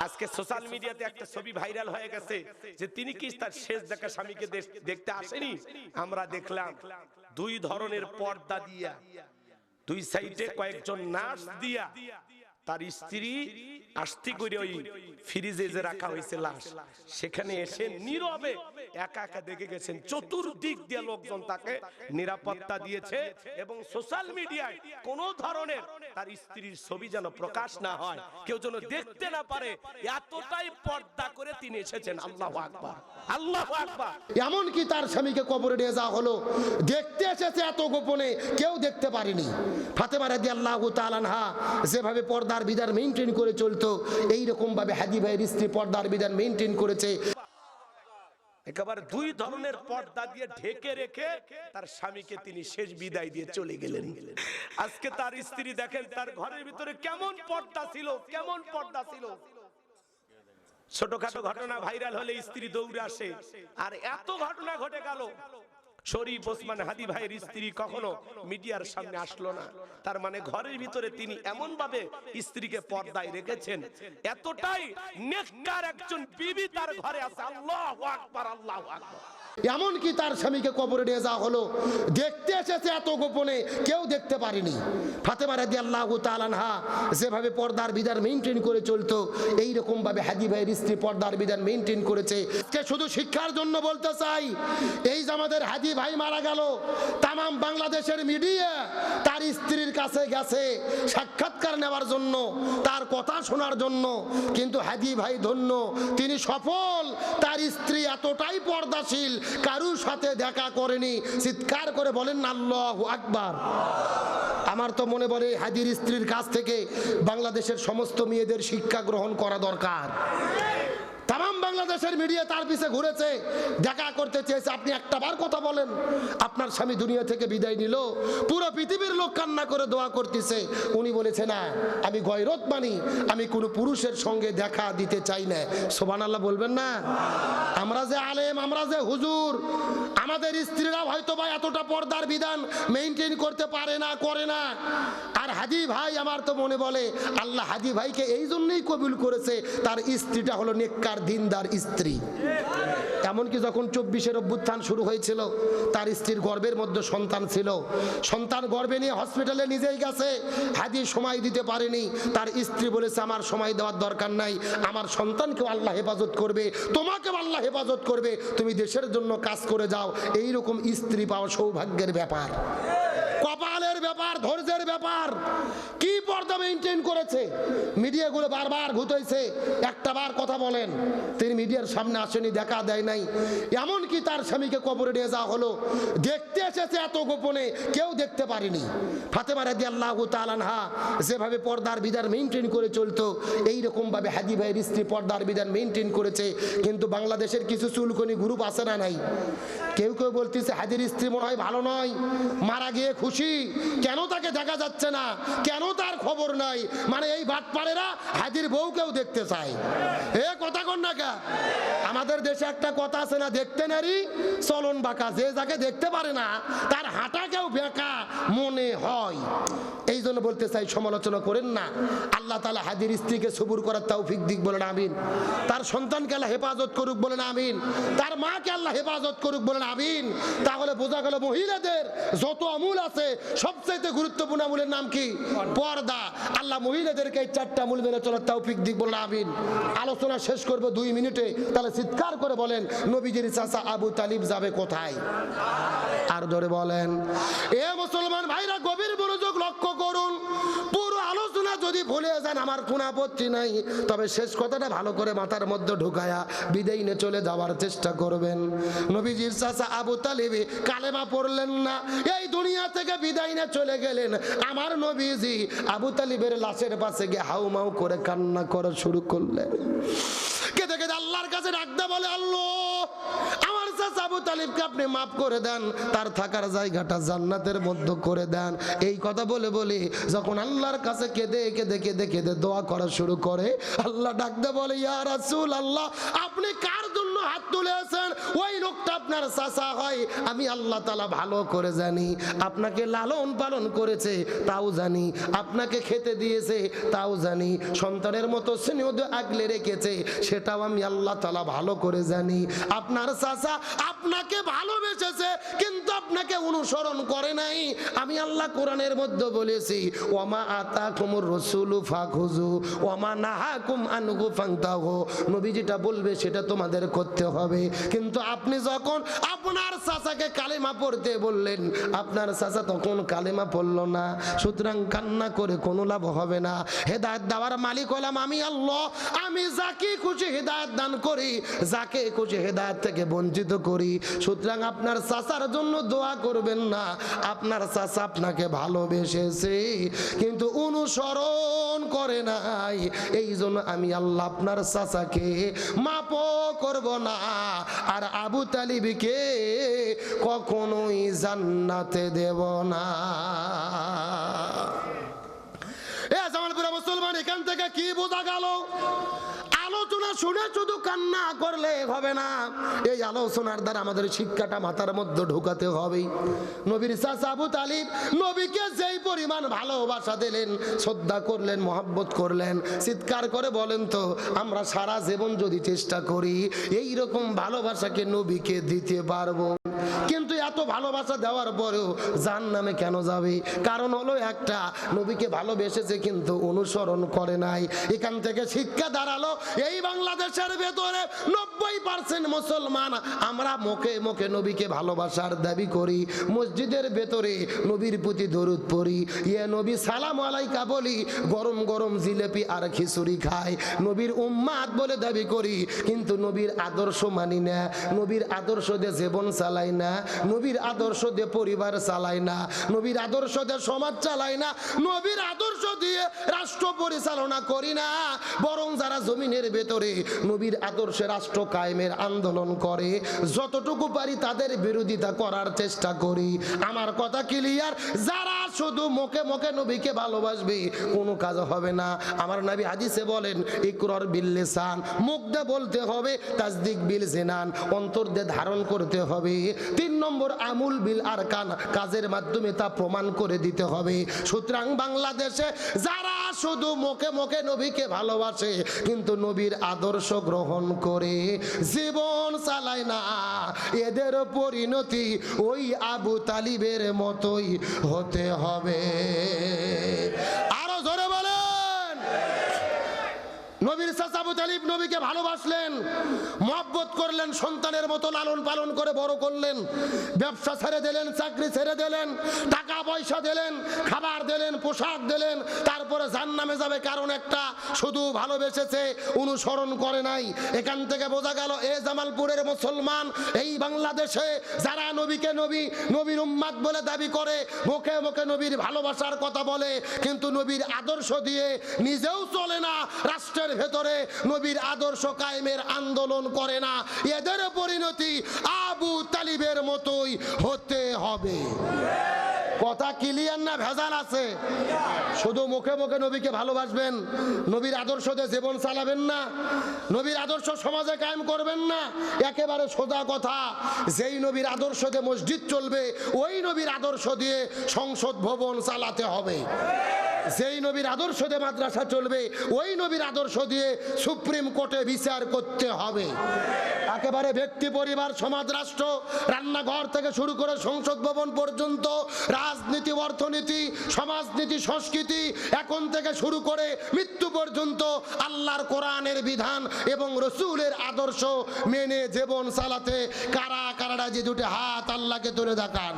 আজকে সোশ্যাল মিডিয়াতে একটা ছবি ভাইরাল হয়ে গেছে যে তিনি কি তার শেষ দেখা স্বামীকে দেখতে আসেনি। আমরা দেখলাম দুই ধরনের পর্দা দিয়া, দুই সাইডে কয়েকজন নার্স দিয়া তার স্ত্রী আস্তি করে ওই ফ্রিজে যে রাখা হয়েছে লাশ, সেখানে এসে নীরবে একা একা দেখে গেছেন। চতুর্দিক দিয়ে লোকজন তাকে নিরাপত্তা দিয়েছে এবং সোশ্যাল মিডিয়ায় কোন ধরনের তার স্ত্রীর ছবি যেন প্রকাশ না হয়, কেউ যেন দেখতে না পারে, এতটাই পর্দা করে তিনি এসেছেন। আল্লাহু আকবার, আল্লাহু আকবার। এমনকি তার স্বামীকে কবরে নিয়ে যাওয়া হলো, দেখতে এসেছে এত গোপনে, কেউ দেখতে পারেনি। ফাতেমা রাদিয়াল্লাহু তাআলা আনহা যেভাবে পর্দার বিধান মেইনটেইন করে চলতো, এই রকম ভাবে হাদি ভাইয়ের স্ত্রী পর্দার বিধান মেইনটেইন করেছে। একেবারে দুই ধরনের পর্দা দিয়ে ঢেকে রেখে তার স্বামীকে তিনি শেষ বিদায় দিয়ে চলে গেলেন। আজকে তার স্ত্রী দেখেন তার ঘরের ভিতরে কেমন পর্দা ছিল, কেমন পর্দা ছিল। ছোটখাটো ঘটনা ভাইরাল হলে স্ত্রী দৌড়ে আসে, আর এত ঘটনা ঘটে গেল। শরীফ ওসমান হাদি ভাইয়ের স্ত্রী কখনো মিডিয়ার সামনে আসলো না, তার মানে ঘরের ভিতরে তিনি এমন ভাবে স্ত্রীকে পর্দায় রেখেছেন, এতটাই নেককার একজন বিবি তার ঘরে আছে। আল্লাহু আকবার, আল্লাহু আকবার। এমনকি তার স্বামীকে কবরে নিয়ে যাওয়া হলো, দেখতে এসেছে এত গোপনে, কেউ দেখতে পারেনি। ফাতেমা রাদিয়াল্লাহু তাআলা আনহা যেভাবে পর্দার বিধান মেইনটেইন করে চলতো, এই রকম ভাবে হাদি ভাইয়ের স্ত্রী পর্দার বিধান মেইনটেইন করেছে। শুধু শিক্ষার জন্য বলতে চাই, এই যে আমাদের হাদি ভাই মারা গেল, তামাম বাংলাদেশের মিডিয়া তার স্ত্রীর কাছে গেছে সাক্ষাৎকার নেওয়ার জন্য, তার কথা শোনার জন্য, কিন্তু হাদি ভাই ধন্য, তিনি সফল। তার স্ত্রী এতটাই পর্দাশীল, কারুর সাথে দেখা করেনি। চিৎকার করে বলেন না আল্লাহু আকবার। আমার তো মনে পড়ে হাদির স্ত্রীর কাছ থেকে বাংলাদেশের সমস্ত মেয়েদের শিক্ষা গ্রহণ করা দরকার। তামাম বাংলাদেশের মিডিয়া তার পিছে ঘুরেছে, দেখা করতে চেয়েছে। আপনি একটা বার কথা বলেন, আপনার স্বামী দুনিয়া থেকে বিদায় নিল, পুরো পৃথিবীর লোক কান্না করে দোয়া করতেছে, উনি বলেছে না, আমি গয়রত মানি, আমি কোনো পুরুষের সঙ্গে দেখা দিতে চাই না। সুবহানাল্লাহ বলবেন না? আমরা যে আলেম, আমরা যে হুজুর, আমাদের স্ত্রীরা হয়তো বা এতটা পর্দার বিধান মেইনটেইন করতে পারে না, করে না। আর হাদি ভাই আমার তো মনে বলে আল্লাহ হাদি ভাইকে এই জন্যই কবুল করেছে, তার স্ত্রীটা হলো নেককার দিনদার স্ত্রী। এমনকি যখন 24-এর অভ্যুত্থান শুরু হয়েছিল, তার স্ত্রীর গর্ভের মধ্যে সন্তান ছিল, সন্তান গর্ভে নিয়ে হসপিটালে নিজেই গেছে, হাদি সময় দিতে পারেনি। তার স্ত্রী বলেছে আমার সময় দেওয়ার দরকার নাই, আমার সন্তানকেও আল্লাহ হেফাজত করবে, তোমাকেও আল্লাহ হেফাজত করবে, তুমি দেশের জন্য কাজ করে যাও। এইরকম স্ত্রী পাওয়া সৌভাগ্যের ব্যাপার, কপালের ব্যাপার, ধৈর্যের ব্যাপার। কি পর্দা মেইনটেইন করেছে, মিডিয়াগুলো বারবার ঘুরতেছে, একটা বার কথা বলেন, তিনি মিডিয়ার সামনে আসেনি, দেখা দেয় নাই। এমনকি তার স্বামীকে কবরে নিয়ে যাওয়া হলো, দেখতে এসেছে এত গোপনে, কেউ দেখতে পারেনি। ফাতেমা রাদিয়াল্লাহু তাআলা আনহা যেভাবে পর্দার বিধান মেইনটেইন করে চলতো, এই রকম ভাবে হাদি ভাইয়ের স্ত্রী পর্দার বিধান মেইনটেইন করেছে। কিন্তু বাংলাদেশের কিছু চুলকনি গ্রুপ আছে না নাই, কেউ কেউ বলতেছে হাদির স্ত্রী মনে হয় ভালো নয়, মারা গিয়ে খুশি, কেন তাকে দেখা যাচ্ছে না, কেন তার খবর নাই। মানে এই বাটপাড়েরা হাদির বউকেও দেখতে চায়। এ কথা কন না কা? আমাদের দেশে একটা কথা আছে না, দেখতে নারী চলন বাঁকা, যে যাকে দেখতে পারে না তার হাঁটাকেও বেঁকা মনে হয়। এই জন্য বলতে চাই, সমালোচনা করেন না। আল্লাহ তাআলা হাদির স্ত্রীকে সবুর করার তৌফিক দিক, বলেন আমিন। তার সন্তানকে আল্লাহ হেফাজত করুক, বলেন আমিন। তার মাকে আল্লাহ হেফাজত করুক, বলেন আমিন। তাহলে বোঝা গেল মহিলাদের যত আমূল আছে, সবচেয়ে গুরুত্বপূর্ণ আমূলের নাম কি? পর্দা। আল্লাহ মহিলাদেরকে এই 4টা আমূল মেনে চলার তৌফিক দিক, বলেন আমিন। আলোচনা শেষ করব 2 মিনিটে, তাহলে চিৎকার করে বলেন নবীজির চাচা আবু তালিব যাবে কোথায়? আর ধরে বলেন। এ মুসলমান ভাইরা, গভীর মনোযোগ লক্ষ্য করুন। পুরো আলোচনা যদি ভুলে যান আমার কোনো আপত্তি নাই, তবে শেষ কথাটা ভালো করে মাথার মধ্যে ঢুকায়া বিদায় নিয়ে চলে যাওয়ার চেষ্টা করবেন। নবীজির চাচা আবু তালিব কালেমা পড়লেন না, এই দুনিয়া থেকে বিদায় নিয়ে চলে গেলেন। আমার নবীজি আবু তালিবের লাশের পাশে গিয়ে হাউমাউ করে কান্না করা শুরু করলেন। কেঁদে কেঁদে আল্লাহর কাছে ডাকতে বলে, আল্লাহ আমার চাচা আবু তালিবকে আপনি মাফ করে দেন, তার থাকার জায়গাটা জান্নাতের মধ্যে করে দেন। এই কথা বলে বলে যখন আল্লাহর কাছে কেঁদে কেঁদে কেঁদে কেঁদে দোয়া করা শুরু করে, আল্লাহ ডাকতে বলে, ইয়া রাসূল আল্লাহ, আপনি কার জন্য হাত তুলেছেন ওই লোকটা আপনার চাচা হয়, আমি আল্লাহ তাআলা ভালো করে জানি। আপনাকে লালন পালন করেছে তাও জানি, আপনাকে খেতে দিয়েছে তাও জানি, সন্তানের মতো স্নেহ আগলে রেখেছে সেটাও আমি আল্লাহ তাআলা ভালো করে জানি। আপনার চাচা আপনাকে ভালোবেসেছে কিন্তু আপনাকে অনুসরণ করে নাই। আমি আল্লাহ কোরআনের মধ্যে বলেছি, ওয়ামা আতাকুমুর রাসূলু ফাখুযু ওয়ামা নাহাকুম আনহু ফান্তাহু। নবী যেটা বলবে সেটা তোমাদের করতে হবে। কিন্তু আপনি যখন আপনার চাচাকে কালেমা পড়তে বললেন, আপনার চাচা তখন কালেমা পড়লো না। সুতরাং কান্না করে কোনো লাভ হবে না। হেদায়েত দেওয়ার মালিক হলাম আমি আল্লাহ। আমি যাকে খুশি হেদায়েত দান করি, যাকে খুশি হেদায়েত থেকে বঞ্চিত করি। সুতরাং আপনার চাচার জন্য দোয়া করবেন না। আপনার চাচা আপনাকে ভালোবেসেছে কিন্তু অনুসরণ করে নাই, এই জন্য আমি আল্লাহ আপনার চাচাকে মাফও করব না, আর আবু তালিবকে কখনোই জান্নাতে দেব না। এ জামালপুরা মুসলমান, এখান থেকে কি বোঝা গেল? আলোচনা শুনে শুধু কান্না করলে হবে না, এই আলোচনার দ্বারা আমাদের শিক্ষাটা মাথার মধ্যে ঢোকাতে হবে। নবীর চাচা আবু তালিব নবীকে যেই পরিমাণ ভালোবাসা দিলেন, শ্রদ্ধা করলেন, মহব্বত করলেন, চিৎকার করে বলেন তো আমরা সারা জীবন যদি চেষ্টা করি এই রকম ভালোবাসাকে নবীকে দিতে পারবো? কিন্তু এত ভালোবাসা দেওয়ার পরেও জাহান্নামে কেন যাবে? কারণ হলো একটা, নবীকে ভালোবেসেছে কিন্তু অনুসরণ করে নাই। এখান থেকে শিক্ষা দাঁড়ালো, এই বাংলাদেশের ভেতরে 90% মুসলমান আমরা মুখে মুখে নবীকে ভালোবাসার দাবি করি, মসজিদের ভেতরে নবীর প্রতি দরুদ পড়ি, ইয়ে নবী সালাম আলাইকা বলি, গরম গরম জিলেপি আর খিচুড়ি খাই, নবীর উম্মাত বলে দাবি করি, কিন্তু নবীর আদর্শ মানি না, নবীর আদর্শ দিয়ে জীবন চালাই না, নবীর আদর্শ দিয়ে পরিবার চালাই না, নবীর আদর্শ দিয়ে সমাজ চালাই না, নবীর আদর্শ দিয়ে রাষ্ট্র পরিচালনা করি না। বরং যারা জমিনের ভেতরে নবীর আদর্শে রাষ্ট্র কায়েমের আন্দোলন করে, যতটুকু পারি তাদের বিরোধিতা করার চেষ্টা করি। আমার কথা ক্লিয়ার? যারা শুধু মুখে মুখে নবীকে ভালোবাসবে কোনো কাজ হবে না। আমার নবী হাদিসে বলেন, ইকরার বিল লিসান, মুখ দিয়ে বলতে হবে, তাসদিক বিল জিনান, অন্তর দিয়ে ধারণ করতে হবে। 3 নম্বর আমুল বিল আরকান, কাজের মাধ্যমে তা প্রমাণ করে দিতে হবে। সুতরাং বাংলাদেশে যারা শুধু মুখে মুখে নবীকে ভালোবাসে কিন্তু নবীর আদর্শ গ্রহণ করে জীবন চালায় না, এদের পরিণতি ওই আবু তালিবের মতোই হতে হবে। আরো জোরে বলেন। নবীর চাচা আবু তালিব নবীকে ভালোবাসলেন, মহব্বত করলেন, সন্তানের মতো লালন পালন করে বড় করলেন, ব্যবসা ছেড়ে দিলেন, চাকরি ছেড়ে দিলেন, টাকা পয়সা দিলেন, খাবার দিলেন, পোশাক দিলেন, তারপরে জাহান্নামে যাবে কারণ একটা, শুধু ভালোবেসেছে, অনুসরণ করে নাই। এখান থেকে বোঝা গেল এ জামালপুরের মুসলমান, এই বাংলাদেশে যারা নবীকে নবীর উম্মাত বলে দাবি করে, মুখে মুখে নবীর ভালোবাসার কথা বলে কিন্তু নবীর আদর্শ দিয়ে নিজেও চলে না, রাষ্ট্রের ভেতরে নবীর আদর্শ কায়েমের আন্দোলন করে না, এদের পরিণতি আবু তালিবের মতোই হতে হবে। কথা ক্লিয়ার না ভেজাল আছে? শুধু মুখে মুখে নবীকে ভালোবাসবেন, নবীর আদর্শ দিয়ে জীবন চালাবেন না, নবীর আদর্শ সমাজে কায়েম করবেন না। একেবারে সোজা কথা, যেই নবীর আদর্শ দিয়ে মসজিদ চলবে ওই নবীর আদর্শ দিয়ে সংসদ ভবন চালাতে হবে। যেই নবীর আদর্শ দিয়ে মাদ্রাসা চলবে ওই নবীর আদর্শ দিয়ে সুপ্রিম কোর্টে বিচার করতে হবে। একেবারে ব্যক্তি, পরিবার, সমাজ, রাষ্ট্র, রান্নাঘর থেকে শুরু করে সংসদ ভবন পর্যন্ত, রাজনীতি, অর্থনীতি, সমাজনীতি, সংস্কৃতি, এখন থেকে শুরু করে মৃত্যু পর্যন্ত আল্লাহর কোরআনের বিধান এবং রসুলের আদর্শ মেনে জীবন চালাতে কারা কারা যে দুটো হাত আল্লাহকে তুলে দেখান।